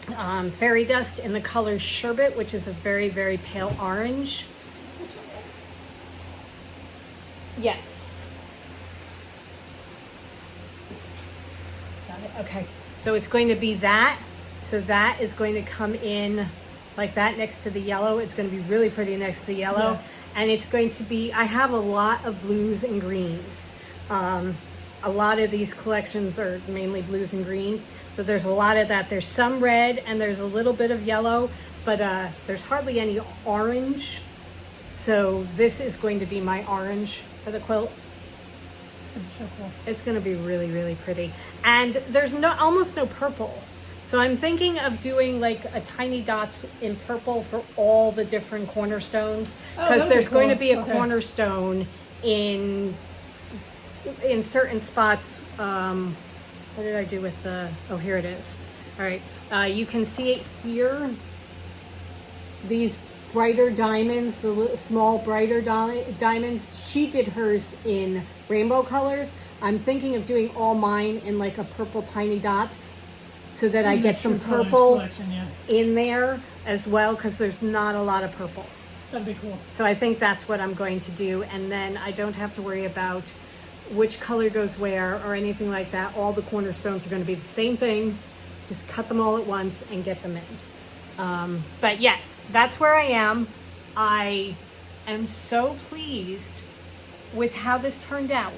Fairy Dust in the color Sherbet, which is a very, very pale orange. Yes. Got it. Okay. So it's going to be that. So that is going to come in like that next to the yellow. It's going to be really pretty next to the yellow. Yeah. And it's going to be, I have a lot of blues and greens. A lot of these collections are mainly blues and greens. So there's a lot of that. There's some red and there's a little bit of yellow, but there's hardly any orange. So this is going to be my orange for the quilt. It's gonna be so cool. It's going to be really, really pretty. And there's almost no purple. So I'm thinking of doing like a tiny dots in purple for all the different cornerstones, because there's going to be a cornerstone in certain spots. What did I do with the, oh, here it is. All right. You can see it here. These brighter diamonds, the small brighter diamonds. She did hers in rainbow colors. I'm thinking of doing all mine in like a purple tiny dots, so that I get some purple in there as well, because there's not a lot of purple. That'd be cool. So I think that's what I'm going to do, and then I don't have to worry about which color goes where or anything like that. All the cornerstones are going to be the same thing. Just cut them all at once and get them in. But yes, that's where I am. I am so pleased with how this turned out,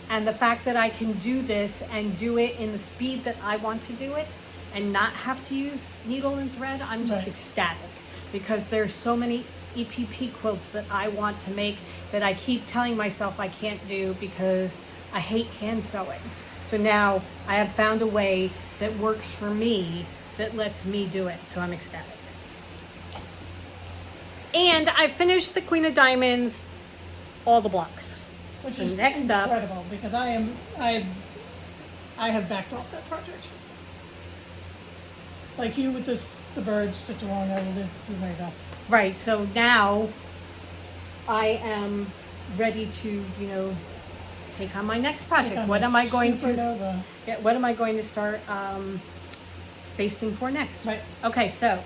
and the fact that I can do this and do it in the speed that I want to do it and not have to use needle and thread. I'm just ecstatic, because there's so many EPP quilts that I want to make that I keep telling myself I can't do because I hate hand sewing. So now I have found a way that works for me, that lets me do it. So I'm ecstatic. And I finished the Queen of Diamonds, all the blocks. Which So is next up- incredible, because I have backed off that project. Like you with the bird stitch along, I will live through my death. Right, so now I am ready to, take on my next project. Take on What the am I going to? supernova. Yeah, what am I going to start basting for next? Right. Okay, so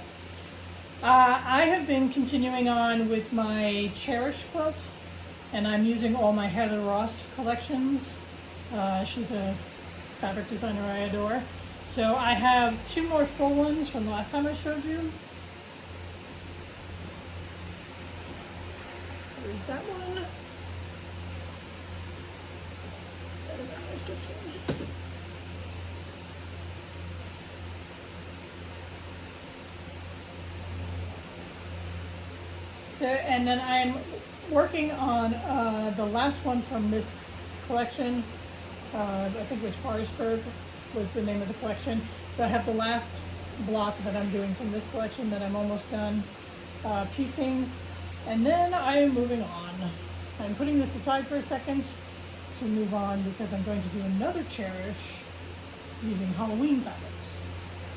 I have been continuing on with my Cherish quilt, and I'm using all my Heather Ross collections. She's a fabric designer I adore. So I have 2 more full ones from the last time I showed you. There's that one. And then there's this one. So, and then I'm working on the last one from this collection. I think it was Forestburg was the name of the collection. So I have the last block that I'm doing from this collection that I'm almost done piecing. And then I am moving on. I'm putting this aside for a second to move on, because I'm going to do another Cherish using Halloween fabrics.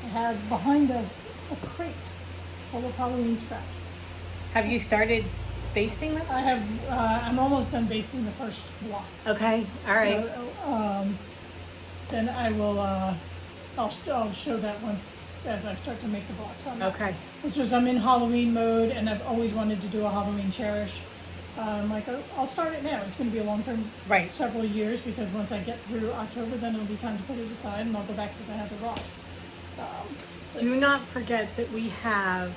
I have behind us a crate full of Halloween scraps. have you started basting them? I have, I'm almost done basting the first block. Okay, all right. So, then I will, I'll show that once as I start to make the blocks on that. Okay. It's just I'm in Halloween mode, and I've always wanted to do a Halloween Cherish. I'm like, I'll start it now. It's going to be a long term, Right. several years, because once I get through October, then it'll be time to put it aside, and I'll go back to the Heather Ross. Do not forget that we have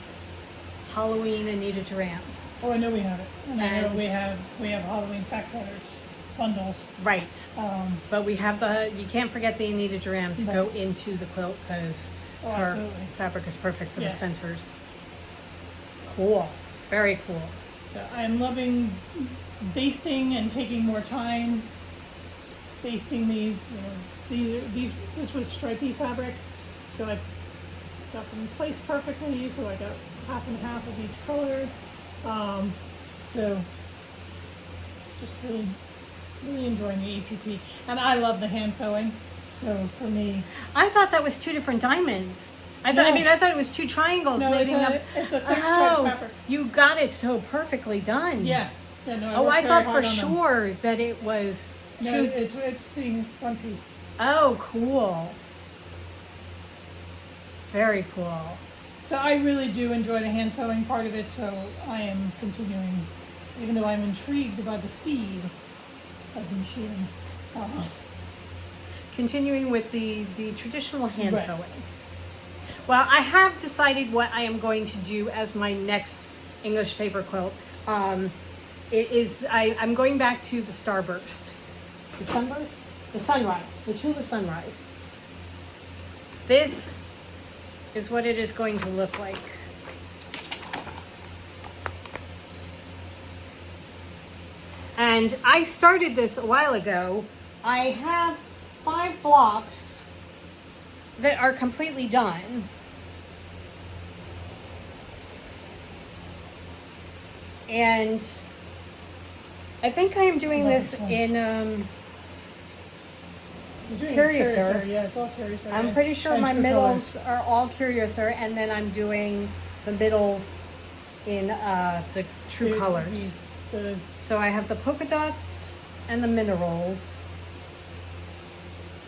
Halloween Anita Duran. Oh, I know we have it, and I know And- we have Halloween Fat Cutters bundles. Right. Um, But we have you can't forget the Anita Duran to Right. go into the quilt, because Oh, her absolutely. fabric is perfect for Yeah. the centers. Cool. Very cool. So I'm loving basting and taking more time basting these. This was stripy fabric, so I got them placed perfectly. So I got half and half of each color. So just really enjoying the EPP, and I love the hand sewing. So for me, I thought that was 2 different diamonds. I No. thought it was 2 triangles no, meeting up. it's a thick stripe fabric. You got it so perfectly done. Yeah, no. Oh, worked I very thought hard for on them. sure that it was No, 2. it's one piece. Oh, cool. Very cool. So I really do enjoy the hand sewing part of it, so I am continuing, even though I'm intrigued by the speed of the machine. Continuing with the traditional hand Right. sewing. Well, I have decided what I am going to do as my next English paper quilt. I'm going back to the Starburst. The Sunburst? The Sunrise. The Tula Sunrise. This is what it is going to look like. And I started this a while ago. I have 5 blocks that are completely done. And I think I am doing Love this this one. in, You're doing Curiouser. Yeah, it's all Curiouser. I'm pretty sure And my True middles Colors. are all Curiouser, and then I'm doing the middles in the True Colors. So I have the polka dots and the minerals.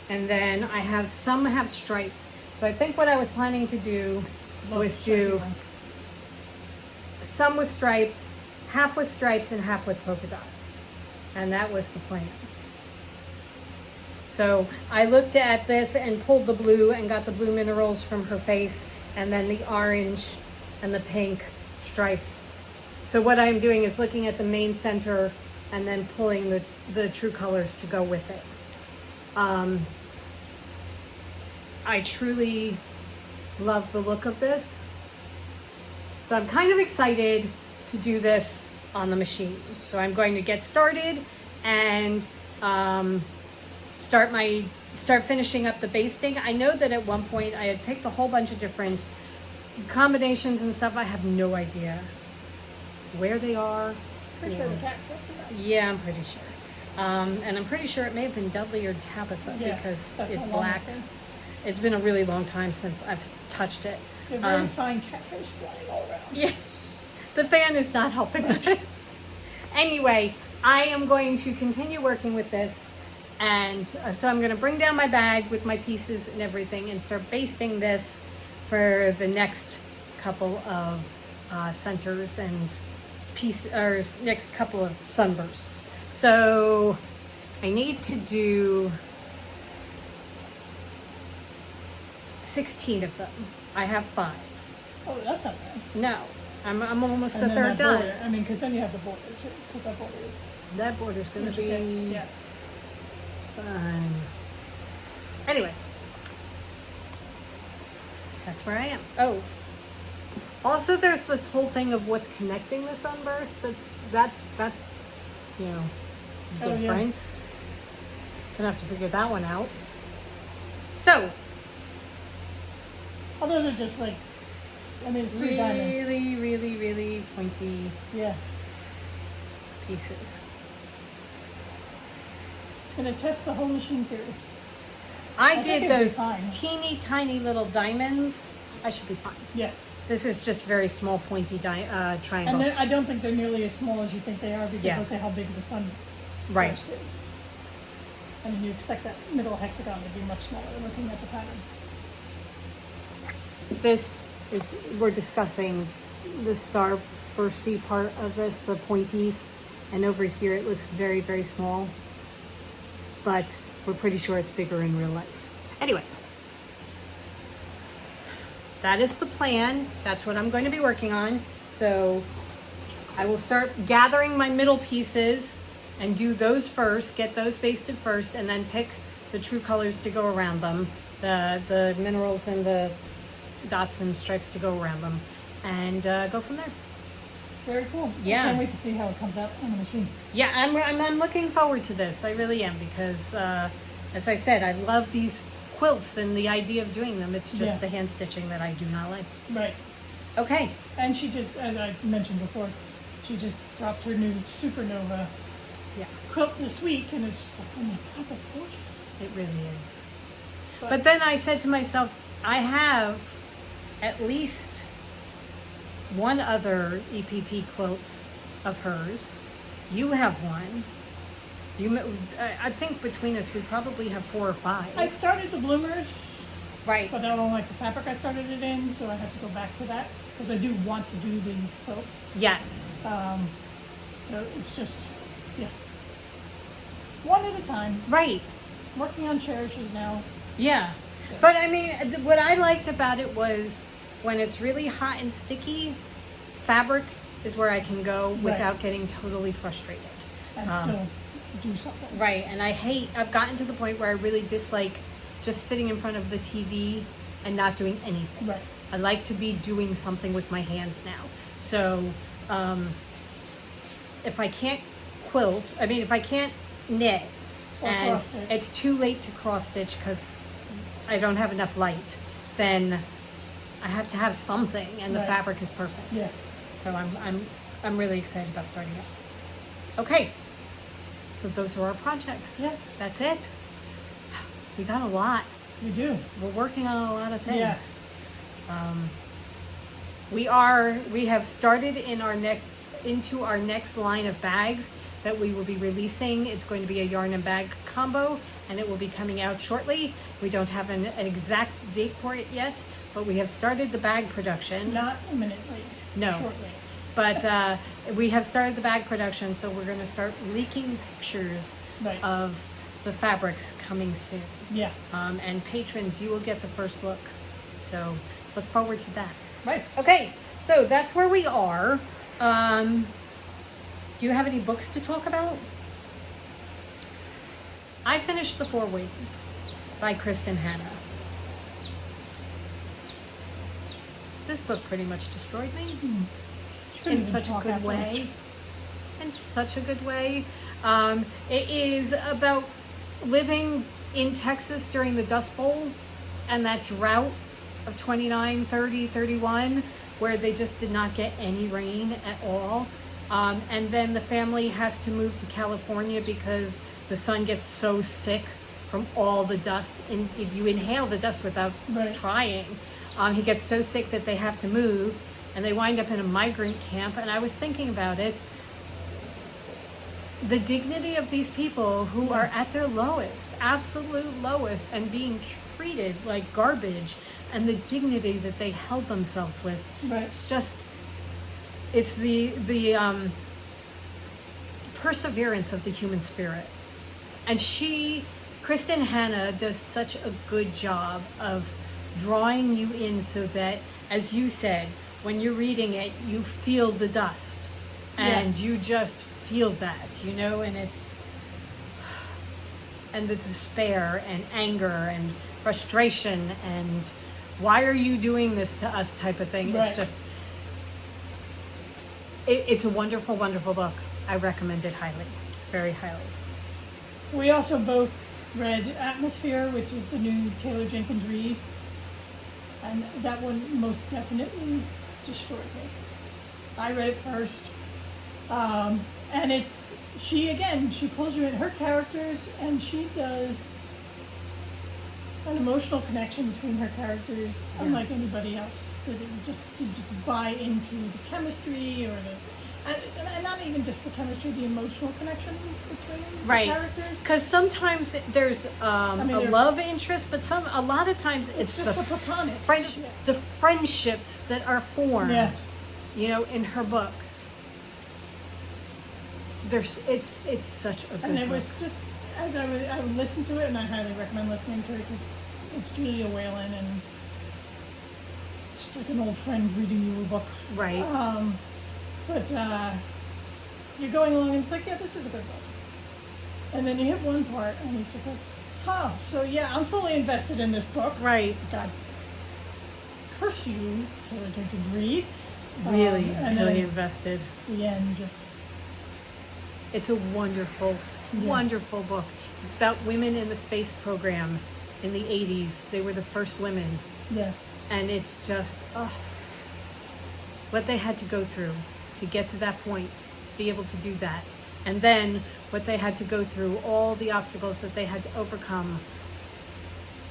And then I have some have stripes. So I think what I was planning to do was do some with stripes, half with stripes and half with polka dots. And that was the plan. So I looked at this and pulled the blue and got the blue minerals from her face, and then the orange and the pink stripes So what I'm doing is looking at the main center and then pulling the true colors to go with it. I truly love the look of this. So I'm kind of excited to do this on the machine. So I'm going to get started and start finishing up the basting. I know that at one point I had picked a whole bunch of different combinations and stuff. I have no idea where they are. Pretty sure the cat fucked it up. Yeah, I'm pretty sure. And I'm pretty sure it may have been Dudley or Tabitha because that's it's how long black. been. It's been a really long time since I've touched it. They're very fine cat hairs flying all around. Yeah, the fan is not helping us. Anyway, I am going to continue working with this. And so I'm going to bring down my bag with my pieces and everything and start basting this for the next couple of centers and next couple of sunbursts. So I need to do 16 of them. I have 5. Oh, that's not bad. No, I'm almost And a then third that done. border, I mean, because then you have the border too, because that border is. That border's going to be Yeah. fun. Anyway, that's where I am. Oh, also there's this whole thing of what's connecting the sunburst. That's you know Oh, yeah. different. Gonna have to figure that one out. So Oh, those are just like, I mean, it's 3 diamonds. really pointy Yeah. pieces. It's going to test the whole machine theory. I think did it'd be those fine. teeny tiny little diamonds. I should be fine. Yeah. This is just very small pointy And triangles. I don't think they're nearly as small as you think they are because Yeah. look at how big the sun Right. burst is. I mean, you expect that middle hexagon to be much smaller looking at the pattern. This is, we're discussing the star bursty part of this, the pointies, and over here it looks very small, but we're pretty sure it's bigger in real life. Anyway, that is the plan. That's what I'm going to be working on. So I will start gathering my middle pieces and do those first, get those basted first, and then pick the true colors to go around them, the minerals and the dots and stripes to go around them, and go from there. Very cool. Yeah. I can't wait to see how it comes out on the machine. Yeah, I'm looking forward to this. I really am because, as I said, I love these quilts and the idea of doing them. It's just Yeah. the hand stitching that I do not like. Right. Okay. And she just, as I mentioned before, she just dropped her new Supernova Yeah, quilt this week, and it's just like, oh my god, that's gorgeous. it really is. But then I said to myself, I have at least one other EPP quilt of hers. You have one. I think between us we probably have 4 or 5. I started the bloomers, Right. but I don't like the fabric I started it in, so I have to go back to that because I do want to do these quilts. Yes. So it's just, yeah, one at a time. Right. Working on cherishes now. Yeah. But I mean, what I liked about it was when it's really hot and sticky, fabric is where I can go without getting totally frustrated. And still do something. Right. And I've gotten to the point where I really dislike just sitting in front of the TV and not doing anything. Right. I like to be doing something with my hands now. So, if I can't if I can't knit Or and cross-stitch. it's too late to cross stitch because I don't have enough light, then I have to have something, and the Right. fabric is perfect. Yeah. So I'm really excited about starting it. Okay. So those are our projects. Yes. That's it. We got a lot. We do. We're working on a lot of things. Yes. We have started into our next line of bags that we will be releasing. It's going to be a yarn and bag combo, and it will be coming out shortly. We don't have an exact date for it yet, but we have started the bag production. Not imminently. No. Shortly. But we have started the bag production, so we're going to start leaking pictures Right. of the fabrics coming soon. Yeah. And patrons, you will get the first look. So look forward to that. Right. Okay, so that's where we are. Do you have any books to talk about? I finished The Four Winds by Kristen Hanna. This book pretty much destroyed me in such a good way. In such a good way. It is about living in Texas during the Dust Bowl and that drought of 29, 30, 31, where they just did not get any rain at all. And then the family has to move to California because the son gets so sick from all the dust. You inhale the dust without trying. He gets so sick that they have to move, and they wind up in a migrant camp. And I was thinking about it. The dignity of these people who are at their lowest, absolute lowest, and being treated like garbage, and the dignity that they held themselves with. Right. It's just, it's the perseverance of the human spirit. And Kristen Hanna does such a good job of drawing you in so that, as you said, when you're reading it, you feel the dust. And you just feel that, and the despair and anger and frustration and why are you doing this to us type of thing. It's just, it's a wonderful, wonderful book. I recommend it highly, very highly. We also both read Atmosphere, which is the new Taylor Jenkins Reid, and that one most definitely destroyed me. I read it first. And she pulls you in her characters, and she does an emotional connection between her characters unlike anybody else. That you just buy into the chemistry and not even just the chemistry, the emotional connection between the characters. Because sometimes there's a love interest, but a lot of times it's just the a platonic the friendships that are formed, in her books. It's such a good book. And it was just, as I would listen to it, and I highly recommend listening to it because it's Julia Whalen, and it's just like an old friend reading you a book. Right. But you're going along, and it's like, this is a good book. And then you hit one part, and it's just like, so I'm fully invested in this book. Right. God curse you, Taylor Jenkins Reid. Really invested. The end just... It's a wonderful, wonderful book. It's about women in the space program in the 80s. They were the first women. Yeah. And it's just, what they had to go through to get to that point, to be able to do that. And then what they had to go through, all the obstacles that they had to overcome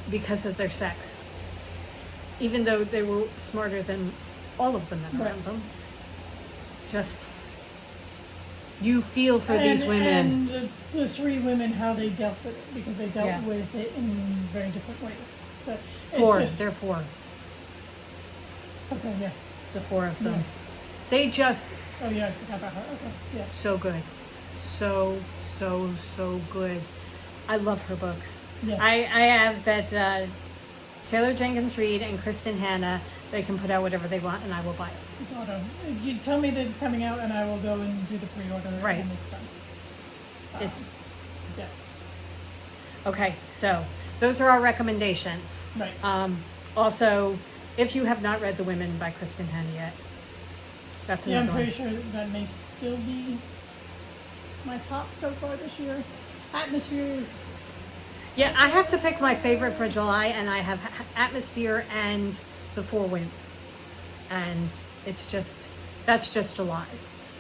because of their sex. Even though they were smarter than all of the men around them. Just... You feel for these women. And the three women, how they dealt with it, because they dealt with it in very different ways. So There are four. Okay, yeah. The four of them. Yeah. They just... Oh, yeah, I forgot about her. Okay, yeah. So good. So good. I love her books. Yeah. I have that Taylor Jenkins Reid and Kristen Hanna. They can put out whatever they want, and I will buy it. You tell me that it's coming out, and I will go and do the pre-order, and it's done. Yeah. Okay, so those are our recommendations. Right. Also, if you have not read The Women by Kristen Hanna yet, that's another one. I'm pretty sure that may still be my top so far this year. Atmosphere is... Yeah, I have to pick my favorite for July, and I have Atmosphere and The Four Winds. And that's just July.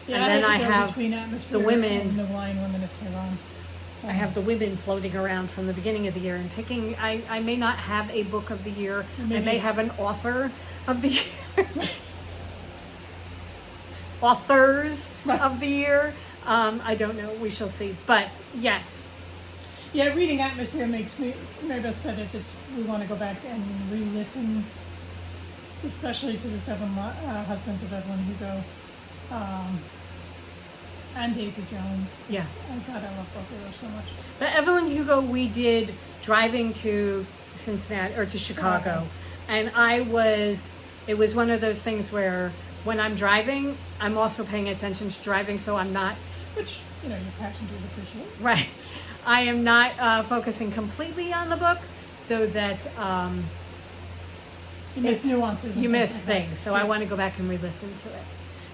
Yeah, and then I have the women and the Wine Women of Tehran. I have the women floating around from the beginning of the year and picking. I may not have a book of the year. I may have an author of the year. Authors of the year. I don't know. We shall see. But yes. Yeah, reading Atmosphere makes me, Mary Beth said it, that we want to go back and re-listen, especially to the Seven Husbands of Evelyn Hugo. And Daisy Jones. Yeah. God, I love both of those so much. But Evelyn Hugo, we did driving to Cincinnati or to Chicago, and it was one of those things where when I'm driving, I'm also paying attention to driving, so I'm not, Which, your passengers appreciate. right, I am not focusing completely on the book so that You miss it's- nuances. and you miss like that. things, so I Yeah. want to go back and re-listen to it.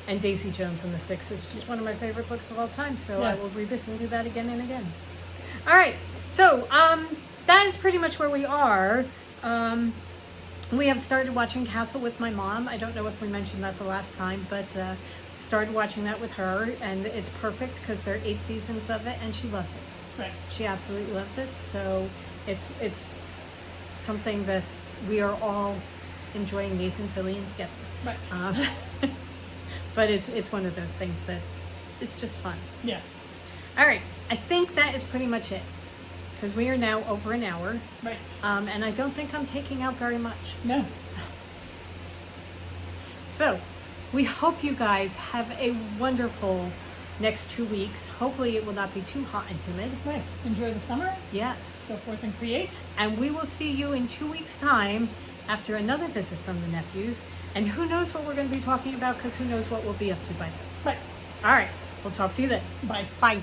And Daisy Jones and the Six is just one of my favorite books of all time, so I Yeah. will re-listen to that again and again. All right, so that is pretty much where we are. We have started watching Castle with my mom. I don't know if we mentioned that the last time, but started watching that with her, and it's perfect because there are 8 seasons of it, and she loves it. Right. She absolutely loves it. So it's something that we are all enjoying Nathan Fillion together. Right. But it's one of those things that it's just fun. Yeah. All right, I think that is pretty much it because we are now over an hour, Right. and I don't think I'm taking out very much. No. So we hope you guys have a wonderful next 2 weeks. Hopefully it will not be too hot and humid. Right. Enjoy the summer. Yes. Go forth and create. And we will see you in 2 weeks' time after another visit from the Nephews. And who knows what we're going to be talking about because who knows what we'll be up to by then. Right. All right. We'll talk to you then. Bye. Bye.